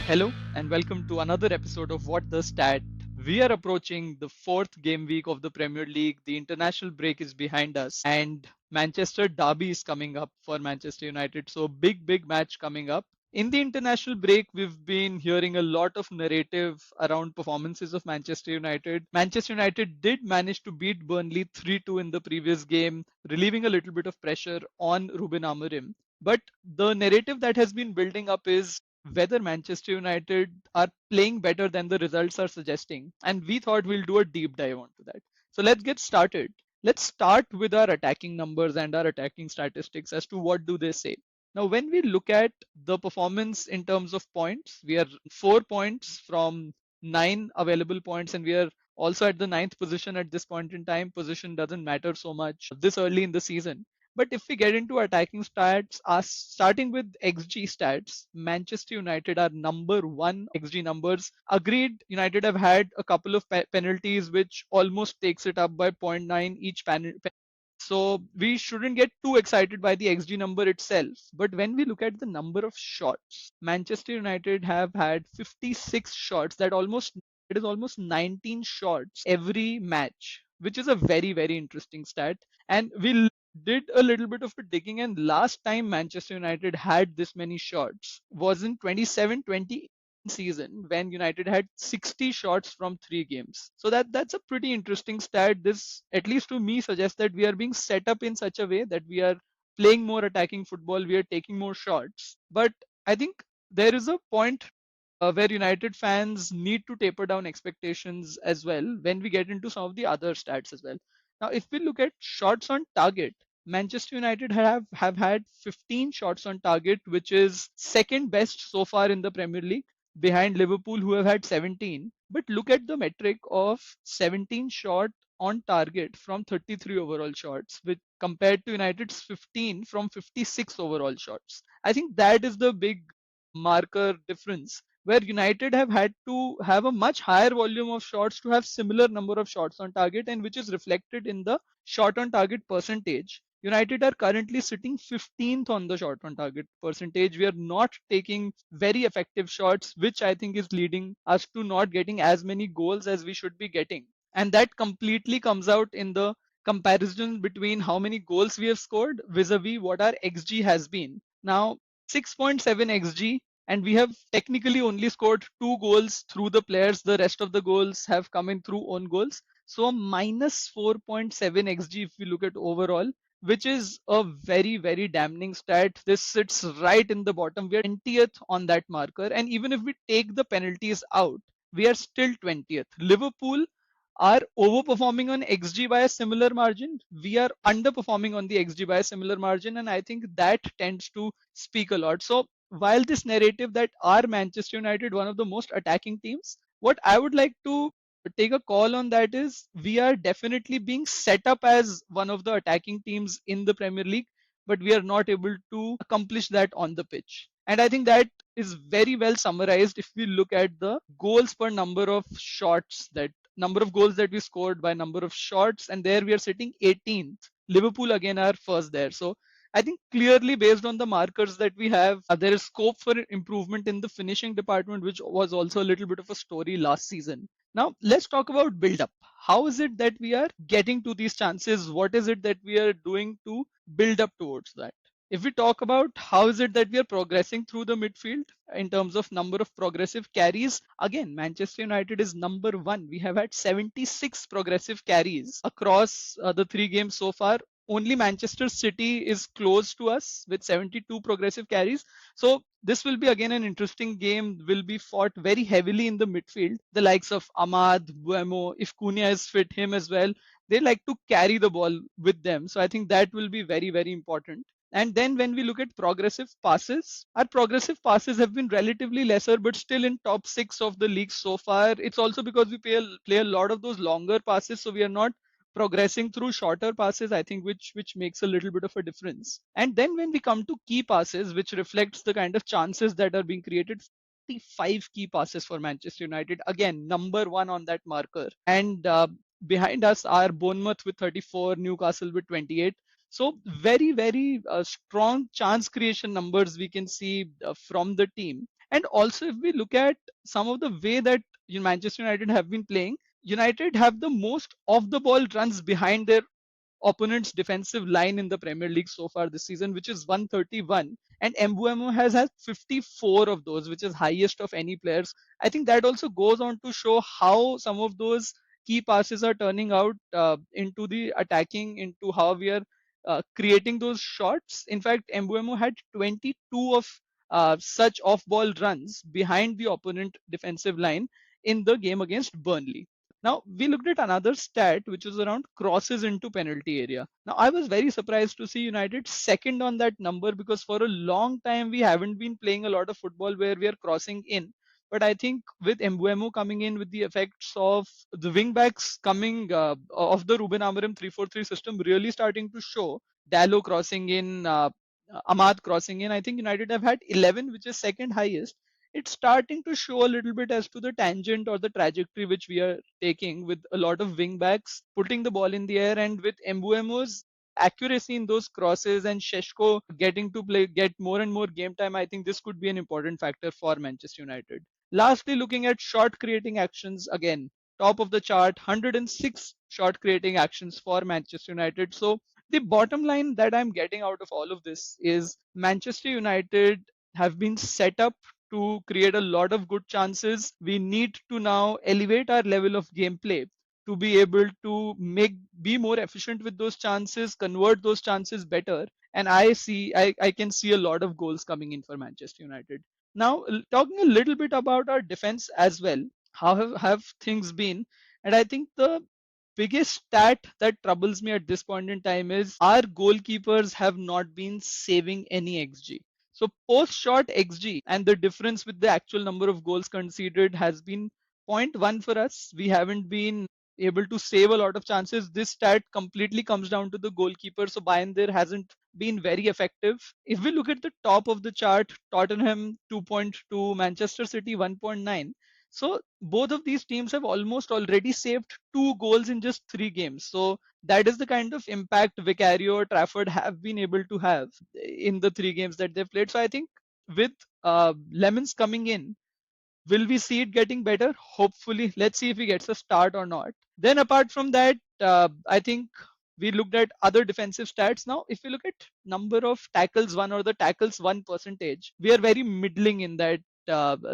Hello and welcome to another episode of What the Stat. We are approaching the fourth game week of the Premier League. The international break is behind us, and Manchester Derby is coming up for Manchester United. So, big match coming up. In the international break, we've been hearing a lot of narrative around performances of Manchester United. Manchester United did manage to beat Burnley 3-2 in the previous game, relieving a little bit of pressure on Ruben Amorim. But the narrative that has been building up is whether Manchester United are playing better than the results are suggesting. And we thought we'll do a deep dive onto that. So let's get started. Let's start with our attacking numbers and our attacking statistics as to what do they say. Now, when we look at the performance in terms of points, we are 4 points from 9 available points, and we are also at the ninth position at this point in time. Position doesn't matter so much this early in the season. But if we get into attacking stats, starting with XG stats, Manchester United are number one XG numbers. Agreed, United have had a couple of penalties, which almost takes it up by zero point 0.9 each penalty. So we shouldn't get too excited by the XG number itself. But when we look at the number of shots, Manchester United have had 56 shots. It is almost 19 shots every match, which is a very interesting stat. And we did a little bit of a digging, and last time Manchester United had this many shots was in 27-20 season when United had 60 shots from 3 games. So that's a pretty interesting stat. This, at least to me, suggests that we are being set up in such a way that we are playing more attacking football, we are taking more shots. But I think there is a point where United fans need to taper down expectations as well when we get into some of the other stats as well. Now, if we look at shots on target, Manchester United have had 15 shots on target, which is second best so far in the Premier League, behind Liverpool, who have had 17. But look at the metric of 17 shot on target from 33 overall shots, with compared to United's 15 from 56 overall shots. I think that is the big marker difference where United have had to have a much higher volume of shots to have similar number of shots on target, and which is reflected in the shot on target percentage. United are currently sitting 15th on the shot on target percentage. We are not taking very effective shots, which I think is leading us to not getting as many goals as we should be getting. And that completely comes out in the comparison between how many goals we have scored vis-a-vis what our XG has been. Now, 6.7 XG, and we have technically only scored 2 goals through the players. The rest of the goals have come in through own goals. So minus 4.7 XG if we look at overall, which is a very damning stat. This sits right in the bottom. We are 20th on that marker. And even if we take the penalties out, we are still 20th. Liverpool are overperforming on XG by a similar margin. We are underperforming on the XG by a similar margin. And I think that tends to speak a lot. So while this narrative that are Manchester United one of the most attacking teams, what I would like to take a call on that is we are definitely being set up as one of the attacking teams in the Premier League, but we are not able to accomplish that on the pitch. And I think that is very well summarized if we look at the goals per number of shots, that number of goals that we scored by number of shots, and there we are sitting 18th. Liverpool again are first there. So I think clearly based on the markers that we have, there is scope for improvement in the finishing department, which was also a little bit of a story last season. Now, let's talk about build up. How is it that we are getting to these chances? What is it that we are doing to build up towards that? If we talk about how is it that we are progressing through the midfield in terms of number of progressive carries, again, Manchester United is number one. We have had 76 progressive carries across the 3 games so far. Only Manchester City is close to us with 72 progressive carries. So this will be again an interesting game, will be fought very heavily in the midfield. The likes of Ahmad, Buemo, if Cunha is fit, him as well. They like to carry the ball with them. So I think that will be very important. And then when we look at progressive passes, our progressive passes have been relatively lesser, but still in top six of the league so far. It's also because we play a lot of those longer passes, so we are not progressing through shorter passes, I think, which makes a little bit of a difference. And then when we come to key passes, which reflects the kind of chances that are being created, 45 key passes for Manchester United. Again, number one on that marker. And behind us are Bournemouth with 34, Newcastle with 28. So very strong chance creation numbers we can see from the team. And also, if we look at some of the way that Manchester United have been playing, United have the most off the ball runs behind their opponent's defensive line in the Premier League so far this season, which is 131. And Mbuemo has had 54 of those, which is highest of any players. I think that also goes on to show how some of those key passes are turning out into the attacking, into how we are creating those shots. In fact, Mbuemo had 22 of such off-ball runs behind the opponent defensive line in the game against Burnley. Now, we looked at another stat which was around crosses into penalty area. Now, I was very surprised to see United second on that number because for a long time we haven't been playing a lot of football where we are crossing in. But I think with Mbuemo coming in with the effects of the wing backs coming of the Ruben Amorim 3-4-3 system really starting to show, Dallo crossing in, Ahmad crossing in, I think United have had 11, which is second highest. It's starting to show a little bit as to the tangent or the trajectory which we are taking with a lot of wing backs putting the ball in the air, and with Mbuemo's accuracy in those crosses and Sheshko getting to get more and more game time. I think this could be an important factor for Manchester United. Lastly, looking at shot creating actions, again, top of the chart, 106 shot creating actions for Manchester United. So the bottom line that I'm getting out of all of this is Manchester United have been set up to create a lot of good chances. We need to now elevate our level of gameplay to be able to be more efficient with those chances, convert those chances better. And I can see a lot of goals coming in for Manchester United. Now, talking a little bit about our defense as well, how have things been? And I think the biggest stat that troubles me at this point in time is our goalkeepers have not been saving any XG. So post shot XG and the difference with the actual number of goals conceded has been zero point 0.1 for us. We haven't been able to save a lot of chances. This stat completely comes down to the goalkeeper. So Bayern there hasn't been very effective. If we look at the top of the chart, Tottenham 2.2, Manchester City 1.9. So both of these teams have almost already saved 2 goals in just 3 games. So that is the kind of impact Vicario or Trafford have been able to have in the 3 games that they've played. So I think with Lemons coming in, will we see it getting better? Hopefully. Let's see if he gets a start or not. Then apart from that, I think we looked at other defensive stats. Now, if we look at number of tackles won or the tackles won percentage, we are very middling in that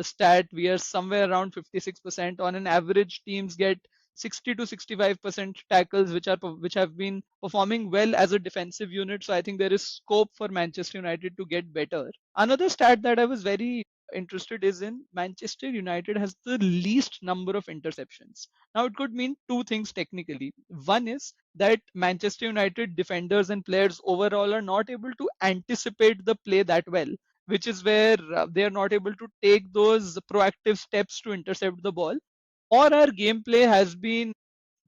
stat. We are somewhere around 56%. On an average, teams get 60 to 65% tackles, which have been performing well as a defensive unit. So I think there is scope for Manchester United to get better. Another stat that I was very interested is in Manchester United has the least number of interceptions. Now, it could mean two things technically. One is that Manchester United defenders and players overall are not able to anticipate the play that well, which is where they are not able to take those proactive steps to intercept the ball. Or our gameplay has been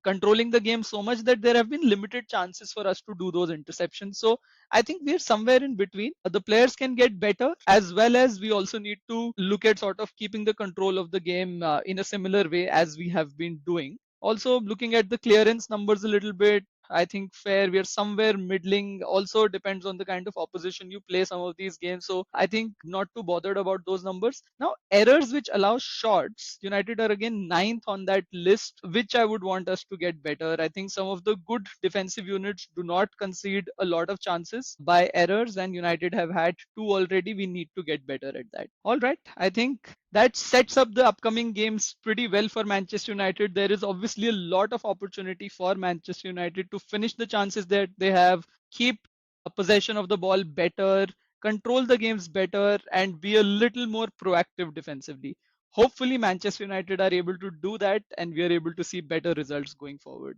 controlling the game so much that there have been limited chances for us to do those interceptions. So I think we're somewhere in between. The players can get better as well as we also need to look at sort of keeping the control of the game in a similar way as we have been doing. Also looking at the clearance numbers a little bit, I think fair. We are somewhere middling. Also depends on the kind of opposition you play some of these games. So I think not too bothered about those numbers. Now errors which allow shots, United are again ninth on that list, which I would want us to get better. I think some of the good defensive units do not concede a lot of chances by errors, and United have had two already. We need to get better at that. All right, I think that sets up the upcoming games pretty well for Manchester United. There is obviously a lot of opportunity for Manchester United to finish the chances that they have, keep a possession of the ball better, control the games better, and be a little more proactive defensively. Hopefully, Manchester United are able to do that and we are able to see better results going forward.